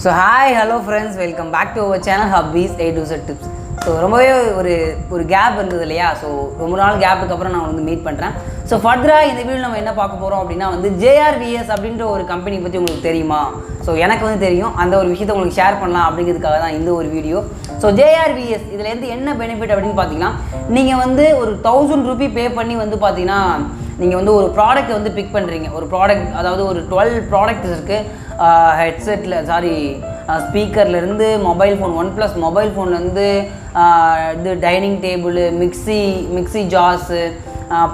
So hi, hello friends, welcome back to our channel HABIES A2Z Tips. So ரொம்பவே ஒரு gap இருந்தது இல்லையா? So ரொம்ப நாள் கேப்புக்கு அப்புறம் நான் வந்து மீட் பண்ணுறேன். ஸோ ஃபர்தராக இந்த வீடியோ நம்ம என்ன பார்க்க போகிறோம் அப்படின்னா வந்து JRVS அப்படின்ற ஒரு கம்பெனி பற்றி உங்களுக்கு தெரியுமா? ஸோ எனக்கு வந்து தெரியும், அந்த ஒரு விஷயத்தை உங்களுக்கு ஷேர் பண்ணலாம் அப்படிங்கிறதுக்காக தான் இந்த ஒரு வீடியோ. ஸோ JRVS இதுலேருந்து என்ன பெனிஃபிட் அப்படின்னு பார்த்தீங்கன்னா, நீங்கள் வந்து ஒரு 1000 ரூபி பே பண்ணி வந்து பார்த்தீங்கன்னா நீங்கள் வந்து ஒரு ப்ராடக்ட் வந்து பிக் பண்ணுறீங்க. ஒரு ப்ராடக்ட், அதாவது ஒரு 12 ப்ராடக்ட்ஸ் இருக்குது. ஸ்பீக்கர்லேருந்து மொபைல் ஃபோன், OnePlus மொபைல் ஃபோன்லேருந்து இது dining table, mixie jars,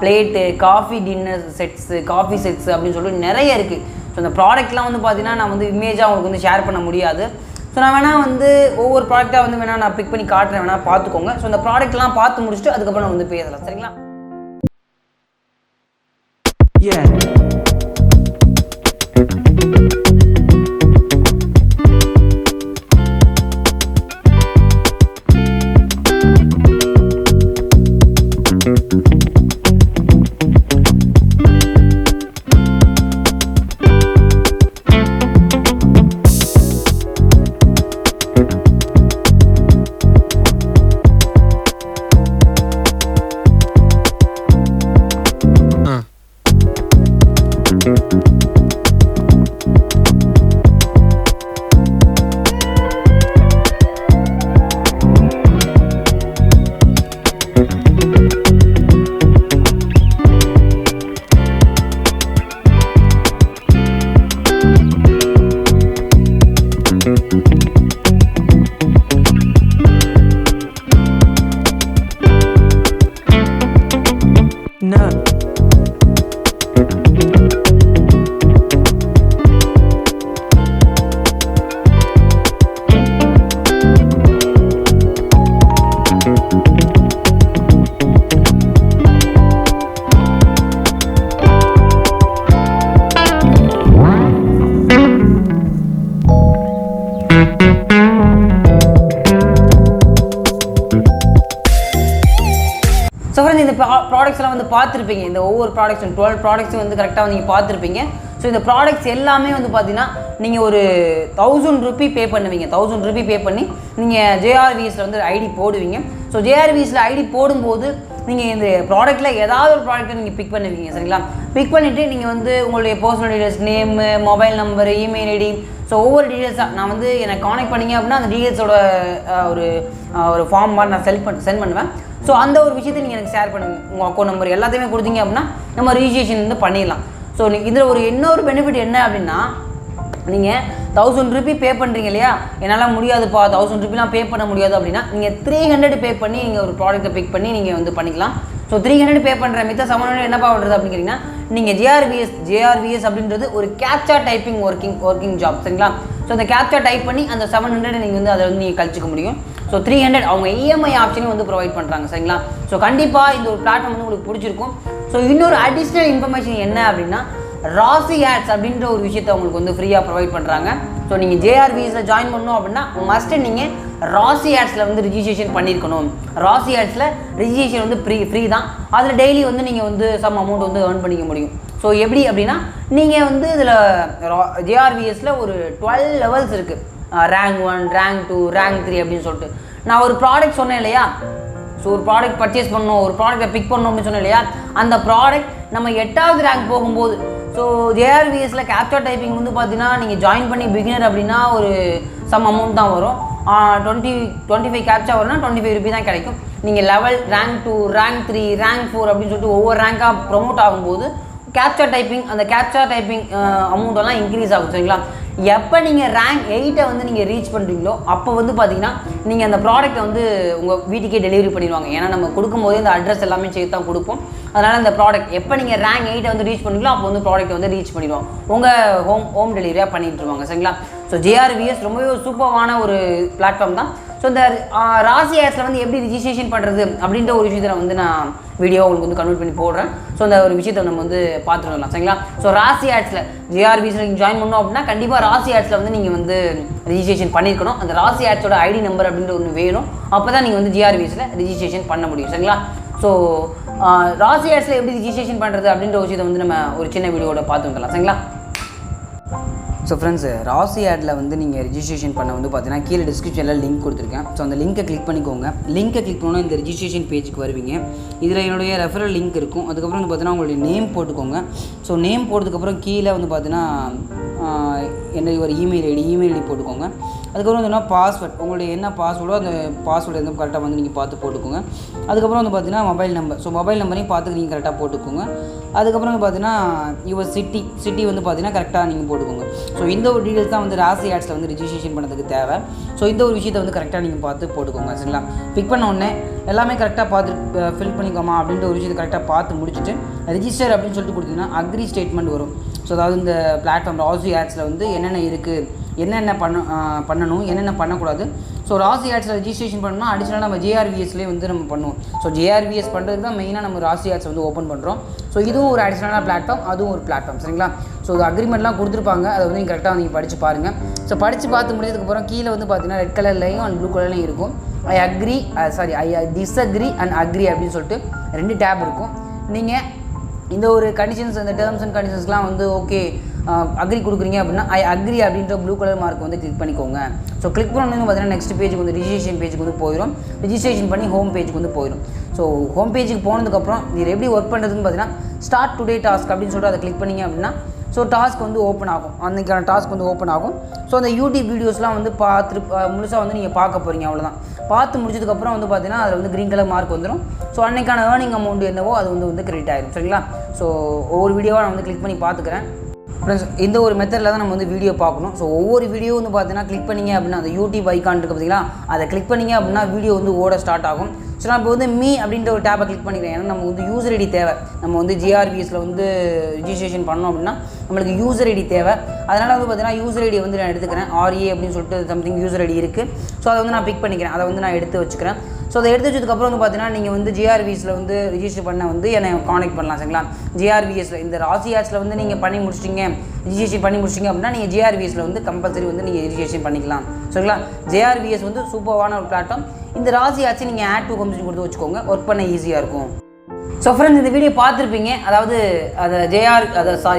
plate, coffee dinner sets, coffee sets அப்படின்னு சொல்லிட்டு நிறைய இருக்குது. ஸோ இந்த ப்ராடக்ட்லாம் வந்து பார்த்தீங்கன்னா நான் வந்து இமேஜாக உங்களுக்கு வந்து ஷேர் பண்ண முடியாது. ஸோ நான் வேணால் வந்து ஒவ்வொரு ப்ராடக்டாக வந்து வேணால் நான் பிக் பண்ணி காட்டுறேன், வேணால் பார்த்துக்கோங்க. ஸோ இந்த ப்ராடக்ட்லாம் பார்த்து முடிச்சுட்டு அதுக்கப்புறம் நான் வந்து பேசலாம், சரிங்களா? ஸோ ஃப்ரெண்ட்ஸ், இந்த ப்ராடக்ட்ஸ்லாம் வந்து பார்த்துருப்பீங்க. இந்த ஒவ்வொரு ப்ராடக்ட்ஸும் 12 ப்ராடக்ட்ஸும் வந்து கரெக்டாக நீங்கள் பார்த்துருப்பீங்க. ஸோ இந்த ப்ராடக்ட்ஸ் எல்லாமே வந்து பார்த்தீங்கன்னா நீங்கள் ஒரு 1000 ரூபி பே பண்ணுவீங்க. 1000 ரூபி பே பண்ணி நீங்கள் JRVSல வந்து ஐடி போடுவீங்க. ஸோ JRVSல ஐடி போடும்போது நீங்கள் இந்த ப்ராடக்ட்டில் ஏதாவது ஒரு ப்ராடக்ட்டை நீங்கள் பிக் பண்ணுவீங்க, சரிங்களா? பிக் பண்ணிவிட்டு நீங்கள் வந்து உங்களுடைய personal details, name, mobile number, email ID, so ஒவ்வொரு டீட்டெயில்ஸாக நான் வந்து எனக்கு கான்டெக்ட் பண்ணிங்க அப்படின்னா அந்த டீட்டெயில்ஸோட ஒரு ஃபார்ம் மாதிரி நான் சென்ட் பண்ணுவேன். ஸோ அந்த ஒரு விஷயத்தை நீங்கள் எனக்கு ஷேர் பண்ணுங்கள். உங்கள் அக்கௌண்ட் நம்பர் எல்லாத்தையுமே கொடுத்தீங்க அப்படின்னா நம்ம ரிஜிஸ்ட்ரேஷன் வந்து பண்ணிடலாம். ஸோ இதில் இன்னொரு பெனிஃபிட் என்ன அப்படின்னா, நீங்கள் 1000 ரூபி பே பண்ணுறீங்க இல்லையா? என்னால் முடியாதுப்பா, 1000 ரூபிலாம் பே பண்ண முடியாது அப்படின்னா நீங்கள் 300 பே பண்ணி நீங்கள் ஒரு ப்ராடக்ட்டை பிக் பண்ணி நீங்கள் வந்து பண்ணிக்கலாம். ஸோ 300 பே பண்ணுற மித்த 700 என்னப்பா பண்ணுறது அப்படின்னு கேட்டிங்கன்னா, நீங்கள் JRVS அப்படின்றது ஒரு கேப்ச்சா டைப்பிங் ஒர்க்கிங் ஜாப், சரிங்களா? ஸோ அந்த கேப்ச்சா டைப் பண்ணி அந்த 700 நீங்கள் வந்து அதை வந்து நீங்கள் கழிச்சிக்க முடியும். ஸோ 300 அவங்க EMI ஆப்ஷனையும் வந்து ப்ரொவைட் பண்ணுறாங்க, சரிங்களா? ஸோ கண்டிப்பாக இந்த ஒரு பிளாட்ஃபார்ம் வந்து உங்களுக்கு பிடிச்சிருக்கும். ஸோ இன்னொரு அடிஷ்னல் இன்ஃபர்மேஷன் என்ன அப்படின்னா, ராசி ஆட்ஸ் அப்படின்ற ஒரு விஷயத்தை உங்களுக்கு வந்து ஃப்ரீயாக ப்ரொவைட் பண்ணுறாங்க. ஸோ நீங்கள் JRVSல ஜாயின் பண்ணணும் அப்படின்னா மஸ்ட்டு நீங்கள் ராசி ஆட்ஸில் வந்து ரிஜிஸ்ட்ரேஷன் பண்ணியிருக்கணும். ராசி ஆட்ஸில் ரிஜிஸ்ட்ரேஷன் வந்து ஃப்ரீ தான். அதில் டெய்லி வந்து நீங்கள் வந்து சம் அமௌண்ட் வந்து ஏர்ன் பண்ணிக்க முடியும். ஸோ எப்படி அப்படின்னா, நீங்கள் வந்து இதில் JRVSல ஒரு 12 லெவல்ஸ் இருக்குது. ரேங்க் 1, ரேங்க் 2, ரேங்க் 3 அப்படின்னு சொல்லிட்டு. நான் ஒரு ப்ராடக்ட் சொன்னேன் இல்லையா? ஸோ ஒரு ப்ராடக்ட் பர்ச்சேஸ் பண்ணணும், ஒரு ப்ராடக்ட்டை பிக் பண்ணணும் அப்படின்னு சொன்னேன் இல்லையா? அந்த ப்ராடக்ட் நம்ம 8வது ரேங்க் போகும்போது, ஸோ JRVSல கேப்ச்சா டைப்பிங் வந்து பார்த்தீங்கன்னா நீங்கள் ஜாயின் பண்ணி பிகினர் அப்படின்னா ஒரு சம் அமௌண்ட் தான் வரும். 25 கேப்ச்சா வரும்னா 25 ரூபி தான் கிடைக்கும். நீங்கள் லெவல் ரேங்க் 2, ரேங்க் 3, ரேங்க் 4 அப்படின்னு சொல்லிட்டு ஒவ்வொரு ரேங்காக ப்ரொமோட் ஆகும்போது கேப்ச்சா டைப்பிங் அமௌண்ட்டெல்லாம் இன்க்ரீஸ் ஆகும், சரிங்களா? எப்போ நீங்கள் ரேங்க் 8 வந்து நீங்கள் ரீச் பண்ணுறீங்களோ அப்போ வந்து பார்த்தீங்கன்னா நீங்கள் அந்த ப்ராடக்ட்டை வந்து உங்கள் வீட்டுக்கே டெலிவரி பண்ணிடுவாங்க. ஏன்னா நம்ம கொடுக்கும்போதே இந்த அட்ரஸ் எல்லாமே சேர்த்து தான் கொடுப்போம். அதனால் இந்த ப்ராடக்ட் எப்போ நீங்கள் ரேங்க் 8 வந்து ரீச் பண்ணுறீங்களோ அப்போ வந்து ப்ராடக்ட் வந்து ரீச் பண்ணிடுவோம், உங்கள் ஹோம் டெலிவரியாக பண்ணிட்டுருவாங்க, சரிங்களா? ஸோ JRVS ரொம்பவே ஒரு சூப்பரான ஒரு பிளாட்ஃபார்ம் தான். ஸோ இந்த ராசி ஆட்ஸில் வந்து எப்படி ரிஜிஸ்ட்ரேஷன் பண்ணுறது அப்படின்ற ஒரு விஷயத்தை வந்து நான் வீடியோ உங்களுக்கு வந்து கன்வெர்ட் பண்ணி போடுறேன். ஸோ அந்த ஒரு விஷயத்தை நம்ம வந்து பார்த்துட்டு வரலாம், சரிங்களா? ஸோ ராசி ஆட்ஸில் JRVSல நீங்கள் ஜாயின் பண்ணோம் அப்படின்னா கண்டிப்பாக ராசி ஆட்ஸில் வந்து நீங்கள் வந்து ரிஜிஸ்ட்ரேஷன் பண்ணியிருக்கணும். அந்த ராசி ஆட்ஸோட ஐடி நம்பர் அப்படின்ற ஒன்று வேணும். அப்போ தான் நீங்கள் வந்து JRVSல ரிஜிஸ்ட்ரேஷன் பண்ண முடியும், சரிங்களா? ஸோ ராசி ஆட்ஸில் எப்படி ரிஜிஸ்ட்ரேஷன் பண்ணுறது அப்படின்ற விஷயத்தை வந்து நம்ம ஒரு சின்ன வீடியோட பார்த்து வந்துடலாம், சரிங்களா? ஸோ ஃப்ரெண்ட்ஸ், ராசி ஆடில் வந்து நீங்கள் ரிஜிஸ்ட்ரேஷன் பண்ண வந்து பார்த்தீங்கன்னா கீழே டிஸ்கிரிப்ஷனில் லிங்க் கொடுத்துருக்கேன். ஸோ அந்த லிங்க்கை கிளிக் பண்ணிக்கோங்க. லிங்க்கை கிளிக் பண்ணால் இந்த ரிஜிஸ்ட்ரேஷன் பேஜுக்கு வருவீங்க. இதில் என்னுடைய ரெஃபரல் லிங்க் இருக்கும். அதுக்கப்புறம் வந்து பார்த்தீங்கன்னா உங்களுடைய நேம் போட்டுக்கோங்க. ஸோ நேம் போட்டதுக்கப்புறம் கீழே வந்து பார்த்தீங்கன்னா என்னுடைய ஒரு இமெயில் ஐடி போட்டுக்கோங்க. அதுக்கப்புறம் வந்து பாஸ்வேர்ட், உங்களுடைய என்ன பாஸ்வேர்டோ அந்த பாஸ்வேர்டு வந்து கரெக்டாக வந்து நீங்கள் பார்த்து போட்டுக்கோங்க. அதுக்கப்புறம் வந்து பார்த்தீங்கன்னா மொபைல் நம்பர், ஸோ மொபைல் நம்பரையும் பார்த்து நீங்கள் கரெக்டாக போட்டுக்கோங்க. அதுக்கப்புறம் வந்து பார்த்தீங்கன்னா யுவர் சிட்டி வந்து பார்த்தீங்கன்னா கரெக்டாக நீங்கள் போட்டுக்கோங்க. ஸோ இந்த ஒரு டீட்டெயில்ஸ் தான் வந்து ராசி ஆட்ஸில் வந்து ரிஜிஸ்ட்ரேஷன் பண்ணுறதுக்கு தேவை. ஸோ இந்த ஒரு விஷயத்தை வந்து கரெக்டாக நீங்கள் பார்த்து போட்டுக்கோங்க. சரிங்களா? பிக் பண்ண உடனே எல்லாமே கரெக்டாக பார்த்து ஃபில் பண்ணிக்கோமா அப்படின்ற ஒரு விஷயத்தை கரெக்டாக பார்த்து முடிச்சுட்டு ரிஜிஸ்டர் அப்படின்னு சொல்லிட்டு கொடுத்தீங்கன்னா அக்ரி ஸ்டேட்மெண்ட் வரும். ஸோ அதாவது இந்த பிளாட்ஃபார்ம் ராசி ஆட்ஸில் வந்து என்னென்ன இருக்குது, என்னென்ன பண்ணணும், என்னென்ன பண்ணக்கூடாது. ஸோ ராசி ஆட்ஸில் ரிஜிஸ்ட்ரேஷன் பண்ணணும்னா அடிஷனலாக நம்ம JRVSலேயே வந்து நம்ம பண்ணுவோம். ஸோ JRVS பண்ணுறதுக்கு தான் மெயினாக நம்ம ராசி ஆட்ஸ் வந்து ஓப்பன் பண்ணுறோம். ஸோ இதுவும் ஒரு அடிஷனலான பிளாட்ஃபார்ம், அதுவும் ஒரு பிளாட்ஃபார்ம். சரிங்களா? ஸோ அது அக்ரிமெண்ட்லாம் கொடுத்துருப்பாங்க. அதை வந்து நீங்கள் கரெக்டாக நீங்கள் படித்து பாருங்கள். ஸோ படித்து பார்த்து முடிஞ்சதுக்கப்புறம் கீழே வந்து பார்த்தீங்கன்னா ரெட் கலர்லையும் அண்ட் ப்ளூ கலர்லையும் இருக்கும். ஐ டிஸ்அக்ரி அண்ட் அக்ரி அப்படின்னு சொல்லிட்டு 2 டேப் இருக்கும். நீங்கள் இந்த ஒரு கண்டிஷன்ஸ், இந்த டேர்ம்ஸ் அண்ட் கண்டிஷன்ஸ்லாம் வந்து ஓகே அக்ரி கொடுக்குறீங்க அப்படின்னா ஐ அக்ரி அப்படின்ற ப்ளூ கலர் மார்க் வந்து கிளிக் பண்ணிக்கோங்க. ஸோ கிளிக் பண்ணணும் பார்த்தீங்கன்னா நெக்ஸ்ட் பேஜுக்கு வந்து ரிஜிஸ்ட்ரேஷன் பேஜுக்கு வந்து போயிடும். ரிஜிஸ்ட்ரேஷன் பண்ணி ஹோம் பேஜுக்கு வந்து போயிடும். ஸோ ஹோம் பேஜுக்கு போனதுக்கப்புறம் இது எப்படி ஒர்க் பண்ணுறதுன்னு பார்த்தீங்கன்னா ஸ்டார்ட் டுடே டாஸ்க் அப்படின்னு சொல்லிட்டு அதை கிளிக் பண்ணிங்க அப்படின்னா ஸோ டாஸ்க் வந்து ஓப்பன் ஆகும். அன்றைக்கான டாஸ்க் வந்து ஓப்பன் ஆகும். ஸோ அந்த யூடியூப் வீடியோஸ்லாம் வந்து முழுசாக வந்து நீங்கள் பார்க்க போகிறீங்க. அவ்வளோதான். பார்த்து முடிச்சதுக்கப்புறம் வந்து பார்த்தீங்கன்னா அதில் வந்து க்ரீன் கலர் மார்க் வந்துடும். ஸோ அன்றைக்கான ஏர்னிங் அமௌண்ட் என்னவோ அது வந்து கிரெடிட் ஆகிடும். சரிங்களா? ஸோ ஒவ்வொரு வீடியோவாக நான் வந்து கிளிக் பண்ணி பார்த்துக்கிறேன். ஃப்ரெண்ட்ஸ், இந்த ஒரு மெத்தடில் தான் நம்ம வந்து வீடியோ பார்க்கணும். ஸோ ஒவ்வொரு வீடியோ வந்து பார்த்தீங்கன்னா கிளிக் பண்ணிங்க அப்படின்னா அந்த யூடியூப் ஐக்கான் இருக்குது பார்த்தீங்களா, அதை கிளிக் பண்ணிங்க அப்படின்னா வீடியோ வந்து ஓட ஸ்டார்ட் ஆகும். ஸோ நான் இப்போ வந்து மீ அப்படின்ற ஒரு டேப்பை கிளிக் பண்ணிக்கிறேன். ஏன்னா நம்ம வந்து யூசர் ஐடி தேவை. நம்ம வந்து JRVSல வந்து ரிஜிஸ்ட்ரேஷன் பண்ணோம் அப்படின்னா நம்மளுக்கு யூசர் ஐடி தேவை. அதனால் வந்து பார்த்தீங்கன்னா யூசர் ஐடியை வந்து நான் எடுத்துக்கிறேன். RA அப்படின்னு சொல்லிட்டு சம்திங் யூசர் ஐடி இருக்குது. ஸோ அதை வந்து நான் பிக் பண்ணிக்கிறேன். அதை வந்து நான் எடுத்து வச்சுக்கிறேன். ஸோ அதை எடுத்து வச்சதுக்கப்புறம் வந்து பார்த்தீங்கன்னா நீங்கள் வந்து JRVSல வந்து ரிஜிஸ்டர் பண்ண வந்து என்னை கான்டெக்ட் பண்ணலாம். சரிங்களா? JRVSல இந்த ராசி ஆட்ஸில் வந்து நீங்கள் பண்ணி முடிச்சிட்டிங்க, ரிஜிஸ்ட்ரேஷன் பண்ணி முடிச்சிட்டிங்க அப்படின்னா நீங்கள் JRVSல வந்து கம்பல்சரி வந்து நீங்கள் ரிஜிஸ்ட்ரேஷன் பண்ணிக்கலாம். சரிங்களா? JRVS வந்து சூப்பரான ஒரு பிளாட்ஃபார்ம். இந்த ராசி ஆட்சி நீங்கள் ஆட் டு கம்பெனி கொடுத்து வச்சுக்கோங்க. ஒர்க் பண்ண ஈஸியாக இருக்கும். ஸோ ஃப்ரெண்ட்ஸ், இந்த வீடியோ பார்த்துருப்பீங்க. அதாவது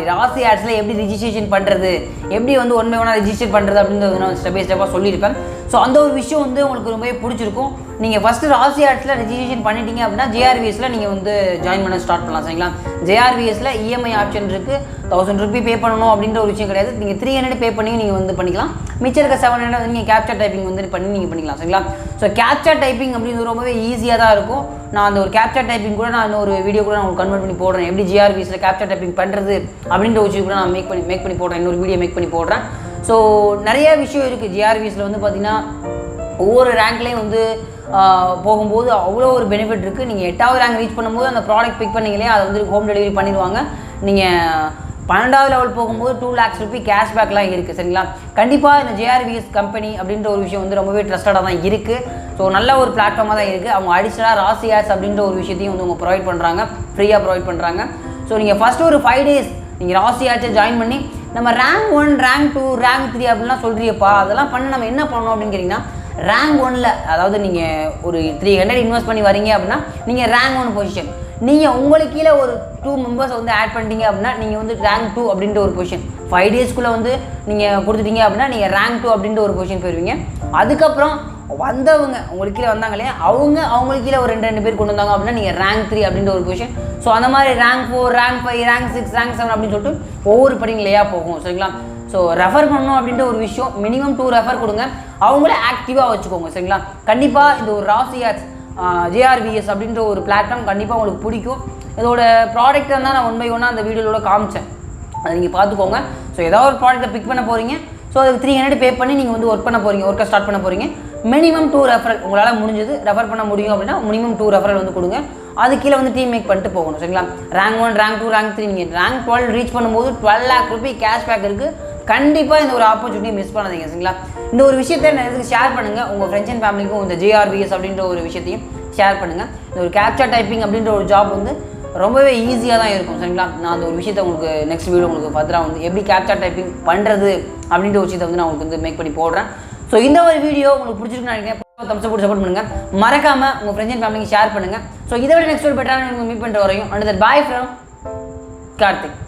ராசி ஆட்ஸில் எப்படி ரிஜிஸ்ட்ரேஷன் பண்ணுறது, எப்படி வந்து 1 by 1 ரிஜிஸ்டர் பண்ணுறது அப்படின்றது நான் ஸ்டெப் பை ஸ்டெப்பாக சொல்லியிருப்பேன். ஸோ அந்த ஒரு விஷயம் வந்து உங்களுக்கு ரொம்பவே பிடிச்சிருக்கும். நீங்கள் ஃபஸ்ட்டு ராசி ஆட்ஸில் ரிஜிஸ்ட்ரேஷன் பண்ணிட்டீங்க அப்படின்னா JRVSல நீங்கள் வந்து ஜாயின் பண்ண ஸ்டார்ட் பண்ணலாம். சரிங்களா? JRVSல EMI ஆப்ஷன் இருக்குது. 1000 ரூபி பே பண்ணணும் அப்படின்ற ஒரு விஷயம் கிடையாது. நீங்கள் 300 பே பண்ணி நீங்கள் வந்து பண்ணிக்கலாம். மிச்சம் இருக்க 700 வந்து நீங்கள் கேப்ச்சா டைப்பிங் வந்து பண்ணி நீங்கள் பண்ணிக்கலாம். சரிங்களா? ஸோ கேப்ச்சா டைப்பிங் அப்படின்றது ரொம்பவே ஈஸியாக தான் இருக்கும். நான் அந்த ஒரு கேப்ச்சா டைப்பிங் கூட நான் இன்னொரு வீடியோ கூட நான் உங்களுக்கு கன்வெர்ட் பண்ணி போடுறேன். எப்படி JRVSல கேப்ச்சா டைப்பிங் பண்ணுறது அப்படின்ற ஒரு விஷயம் கூட நான் மேக் பண்ணி போடுறேன். இன்னொரு வீடியோ மேக் பண்ணி போடுறேன். ஸோ நிறைய விஷயம் இருக்குது. JRVSல வந்து பார்த்தீங்கன்னா ஒவ்வொரு ரேங்க்லேயும் வந்து போகும்போது அவ்வளோ ஒரு பெனிஃபிட் இருக்குது. நீங்கள் 8வது ரேங்க் ரீச் பண்ணும்போது அந்த ப்ராடக்ட் பிக் பண்ணிங்களே அதை வந்து ஹோம் டெலிவரி பண்ணிடுவாங்க. நீங்கள் 12வது லெவல் போகும்போது 2 lakhs ரூபி கேஷ்பேக்லாம் இருக்குது. சரிங்களா? கண்டிப்பாக இந்த JRVS கம்பெனி அப்படின்ற ஒரு விஷயம் வந்து ரொம்பவே ட்ரஸ்டடாக தான் இருக்குது. ஸோ நல்ல ஒரு பிளாட்ஃபார்மாக தான் இருக்குது. அவங்க அடிஷனலாக ராசி ஆட்ஸ் அப்படின்ற ஒரு விஷயத்தையும் வந்து அவங்க ப்ரொவைட் பண்ணுறாங்க, ஃப்ரீயாக ப்ரொவைட் பண்ணுறாங்க. ஸோ நீங்கள் ஃபஸ்ட்டு ஒரு 5 days நீங்கள் ராசி ஆட்ஸை ஜாயின் பண்ணி நம்ம ரேங்க் 1, ரேங்க் 2, ரேங்க் 3 அப்படின்லாம் சொல்கிறியப்பா, அதெல்லாம் பண்ண நம்ம என்ன பண்ணணும் அப்படின்னு கேட்டிங்கன்னா ரேங்க் 1ல், அதாவது நீங்கள் ஒரு 300 இன்வெஸ்ட் பண்ணி வரீங்க அப்படின்னா நீங்கள் ரேங்க் 1 பொசிஷன். நீங்கள் உங்களுக்கு கீழே ஒரு 2 மெம்பர்ஸ் வந்து ஆட் பண்ணிட்டீங்க அப்படின்னா நீங்கள் வந்து ரேங்க் 2 அப்படின்ற ஒரு பொசிஷன் 5 daysக்குள்ளே வந்து நீங்கள் கொடுத்துட்டீங்க அப்படின்னா நீங்கள் ரேங்க் 2 அப்படின்ற ஒரு பொசிஷன் போயிடுவீங்க. அதுக்கப்புறம் வந்தவங்க உங்களுக்கு கீழே வந்தாங்க இல்லையா, அவங்களுக்கு கீழே ஒரு 2 பேர் கொண்டு வந்தாங்க அப்படின்னா நீங்கள் ரேங்க் 3 அப்படின்ற ஒரு பொசிஷன். ஸோ அந்த மாதிரி ரேங்க் 4, ரேங்க் 5, ரேங்க் 6, ரேங்க் 7 அப்படின்னு சொல்லிட்டு ஒவ்வொரு படிநிலையாக போகும். சரிங்களா? ஸோ ரெஃபர் பண்ணணும் அப்படின்ற ஒரு விஷயம், மினிமம் 2 ரெஃபர் கொடுங்க. அவங்கள ஆக்டிவாக வச்சுக்கோங்க. சரிங்களா? கண்டிப்பாக இந்த ஒரு ராசி ஆட்ஸ் JRVS அப்படின்ற ஒரு பிளாட்ஃபார்ம் கண்டிப்பாக உங்களுக்கு பிடிக்கும். இதோட ப்ராடக்ட்டை தான் நான் 1 by 1 அந்த வீடியோவில் காமிச்சேன். அதை நீங்கள் பார்த்துக்கோங்க. ஸோ ஏதாவது ஒரு ப்ராடக்ட்டை பிக் பண்ண போகிறீங்க. ஸோ அதுக்கு 300 பே பண்ணி நீங்கள் வந்து ஒர்க்கை ஸ்டார்ட் பண்ண போகிறீங்க. மினிமம் 2 ரெஃபரல் உங்களால் முடிஞ்சது ரெஃபர் பண்ண முடியும் அப்படின்னா மினிமம் 2 ரெஃபரல் வந்து கொடுங்க. அது கீழே வந்து டீம் மேக் பண்ணிட்டு போகணும். சரிங்களா? ரேங்க் 1, ரேங்க் 2, ரேங்க் 3 நீங்கள் ரேங்க் 12 ரீச் பண்ணும்போது 12 lakh ரூபி கேஷ்பேக் இருக்குது. கண்டிப்பாக இந்த ஒரு ஆப்பர்ச்சுனிட்டி மிஸ் பண்ணாதீங்க. சரிங்களா? இந்த ஒரு விஷயத்தை எனக்கு ஷேர் பண்ணுங்கள். உங்கள் ஃப்ரெண்ட்ஸ் அண்ட் ஃபேமிலிக்கும் இந்த JRVS அப்படின்ற ஒரு விஷயத்தையும் ஷேர் பண்ணுங்கள். இந்த ஒரு கேப்ச்சா டைப்பிங் அப்படின்ற ஒரு ஜாப் வந்து ரொம்பவே ஈஸியாக தான் இருக்கும். சரிங்களா? நான் அந்த ஒரு விஷயத்தை உங்களுக்கு நெக்ஸ்ட் வீடியோ உங்களுக்கு ஃபர்தராக வந்து எப்படி கேப்ச்சா டைப்பிங் பண்ணுறது அப்படின்ற ஒரு விஷயத்தை வந்து நான் உங்களுக்கு வந்து மேக் பண்ணி போடுறேன். ஸோ இந்த ஒரு வீடியோ உங்களுக்கு பிடிச்சிருக்குன்னு நினைக்கிறேன். தம்ஸ் அப் சப்போர்ட் பண்ணுங்கள். மறக்காமல் உங்கள் ஃப்ரெண்ட்ஸ் அண்ட் ஃபேமிலிக்கு ஷேர் பண்ணுங்கள். ஸோ இதை விட நெக்ஸ்ட் ஒரு பெட்டரான மீட் பண்ணுற வரையும் அண்ட் பாய் ஃப்ரம் கார்த்திக்.